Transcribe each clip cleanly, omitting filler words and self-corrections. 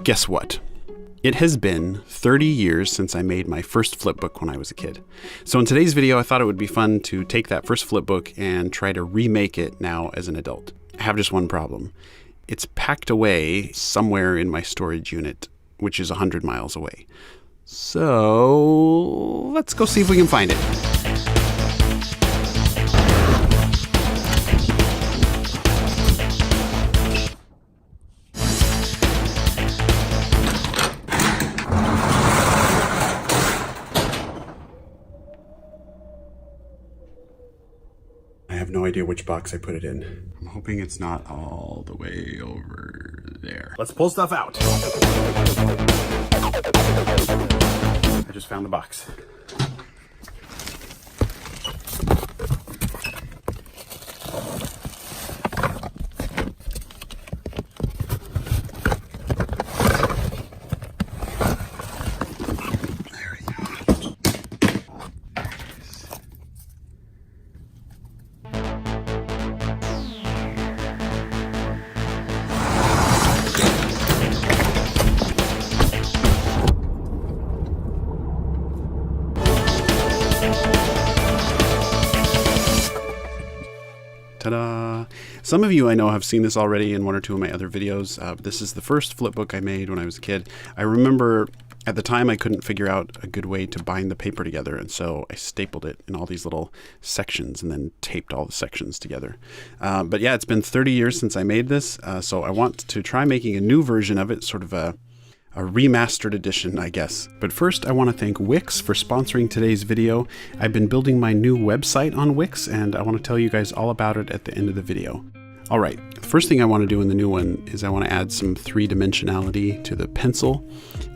Guess what? It has been 30 years since I made my first flipbook when I was a kid. So in today's video, I thought it would be fun to take that first flipbook and try to remake it now as an adult. I have just one problem. It's packed away somewhere in my storage unit, which is 100 miles away. So let's go see if we can find it. I have no idea which box I put it in. I'm hoping it's not all the way over there. Let's pull stuff out. I just found the box. Ta-da! Some of you I know have seen this already in one or two of my other videos. This is the first flipbook I made when I was a kid. I remember at the time I couldn't figure out a good way to bind the paper together, and so I stapled it in all these little sections and then taped all the sections together. But yeah, it's been 30 years since I made this, so I want to try making a new version of it, sort of a remastered edition, I guess. But first, I want to thank Wix for sponsoring today's video. I've been building my new website on Wix, and I want to tell you guys all about it at the end of the video. All right, the first thing I want to do in the new one is I want to add some three-dimensionality to the pencil.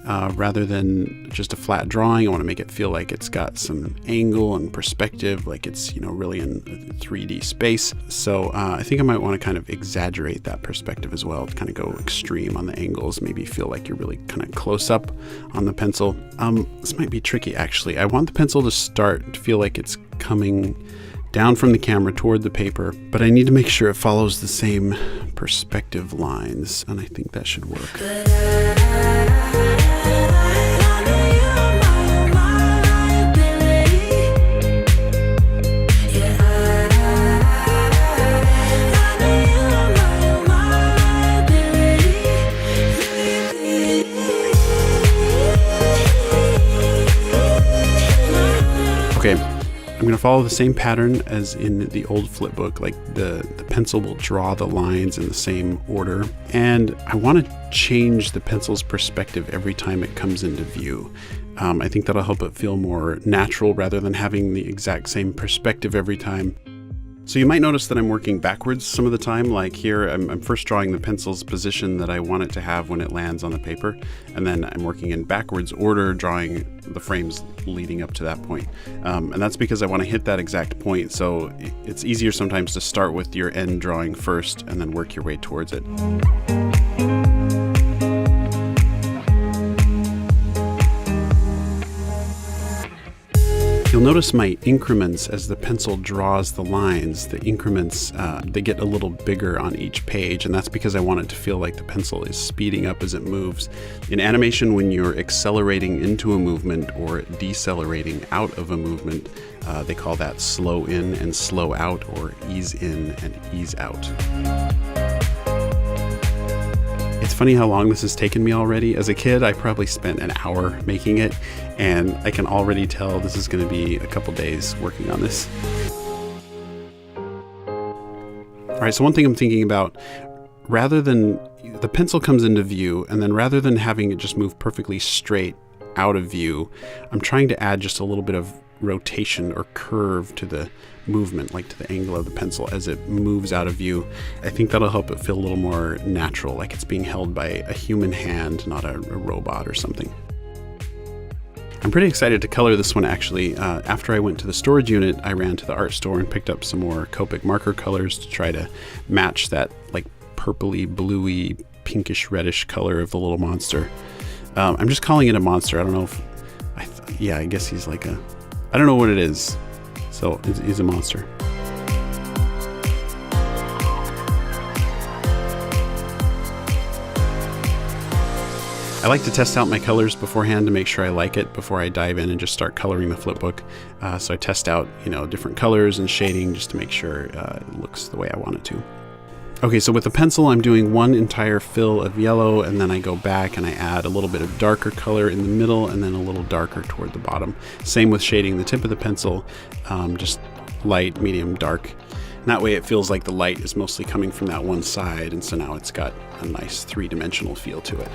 Rather than just a flat drawing, I want to make it feel like it's got some angle and perspective, like it's, you know, really in 3D space. So I think I might want to kind of exaggerate that perspective as well, to kind of go extreme on the angles, maybe feel like you're really kind of close up on the pencil. This might be tricky, actually. I want the pencil to start to feel like it's coming down from the camera toward the paper, but I need to make sure it follows the same perspective lines, and I think that should work. Okay. I'm going to follow the same pattern as in the old flipbook, like the pencil will draw the lines in the same order. And I want to change the pencil's perspective every time it comes into view. I think that'll help it feel more natural rather than having the exact same perspective every time. So you might notice that I'm working backwards some of the time. Like here, I'm first drawing the pencil's position that I want it to have when it lands on the paper. And then I'm working in backwards order, drawing the frames leading up to that point. And that's because I want to hit that exact point. So it's easier sometimes to start with your end drawing first and then work your way towards it. You'll notice my increments as the pencil draws the lines. The increments, they get a little bigger on each page, and that's because I want it to feel like the pencil is speeding up as it moves. In animation, when you're accelerating into a movement or decelerating out of a movement, they call that slow in and slow out, or ease in and ease out. It's funny how long this has taken me already. As a kid, I probably spent an hour making it, and I can already tell this is going to be a couple days working on this. All right, so one thing I'm thinking about, rather than the pencil comes into view, and then rather than having it just move perfectly straight out of view, I'm trying to add just a little bit of rotation or curve to the movement, like to the angle of the pencil as it moves out of view. I think that'll help it feel a little more natural, like it's being held by a human hand, not a robot or something. I'm pretty excited to color this one, actually. After I went to the storage unit, I ran to the art store and picked up some more Copic marker colors to try to match that like purpley, bluey, pinkish, reddish color of the little monster. I'm just calling it a monster. I don't know if, yeah, I guess he's like a, I don't know what it is. So he's a monster. I like to test out my colors beforehand to make sure I like it before I dive in and just start coloring the flipbook. So I test out, different colors and shading just to make sure it looks the way I want it to. Okay, so with the pencil, I'm doing one entire fill of yellow, and then I go back and I add a little bit of darker color in the middle and then a little darker toward the bottom. Same with shading the tip of the pencil, just light, medium, dark. And that way it feels like the light is mostly coming from that one side, and so now it's got a nice three-dimensional feel to it.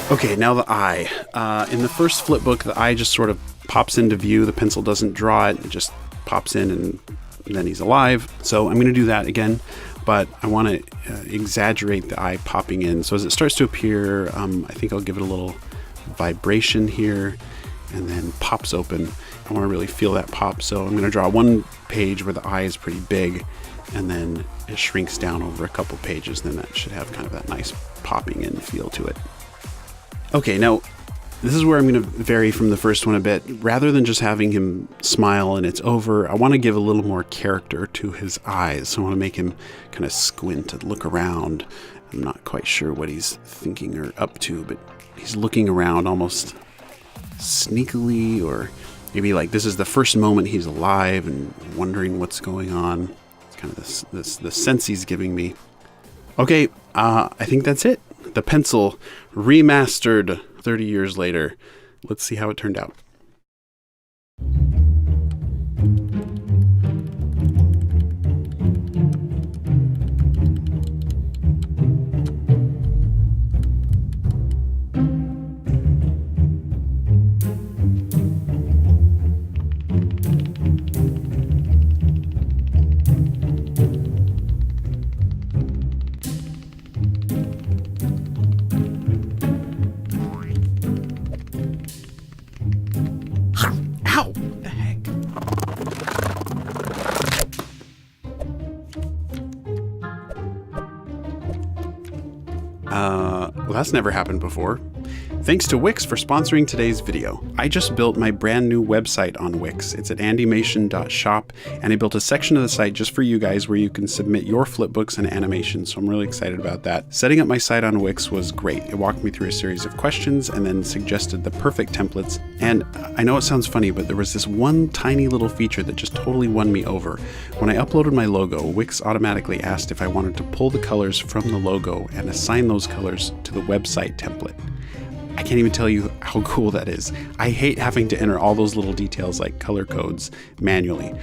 Okay, now the eye. In the first flipbook, the eye just sort of pops into view. The pencil doesn't draw it, it just pops in and then he's alive. So I'm going to do that again, but I want to exaggerate the eye popping in. So as it starts to appear, I think I'll give it a little vibration here and then pops open. I want to really feel that pop. So I'm going to draw one page where the eye is pretty big and then it shrinks down over a couple pages. Then that should have kind of that nice popping in feel to it. Okay, now this is where I'm going to vary from the first one a bit. Rather than just having him smile and it's over, I want to give a little more character to his eyes. So I want to make him kind of squint and look around. I'm not quite sure what he's thinking or up to, but he's looking around almost sneakily, or maybe like this is the first moment he's alive and wondering what's going on. It's kind of the sense he's giving me. Okay, I think that's it. The pencil remastered 30 years later. Let's see how it turned out. Ow! What the heck? Well, that's never happened before. Thanks to Wix for sponsoring today's video. I just built my brand new website on Wix. It's at andymation.shop, and I built a section of the site just for you guys where you can submit your flipbooks and animations, so I'm really excited about that. Setting up my site on Wix was great. It walked me through a series of questions and then suggested the perfect templates. And I know it sounds funny, but there was this one tiny little feature that just totally won me over. When I uploaded my logo, Wix automatically asked if I wanted to pull the colors from the logo and assign those colors to the website template. I can't even tell you how cool that is. I hate having to enter all those little details like color codes manually,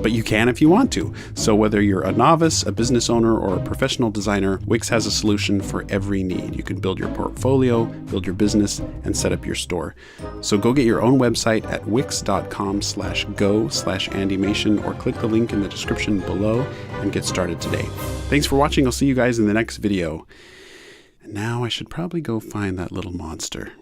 but you can if you want to. So whether you're a novice, a business owner, or a professional designer, Wix has a solution for every need. You can build your portfolio, build your business, and set up your store. So go get your own website at wix.com/go/andymation or click the link in the description below and get started today. Thanks for watching. I'll see you guys in the next video. Now I should probably go find that little monster.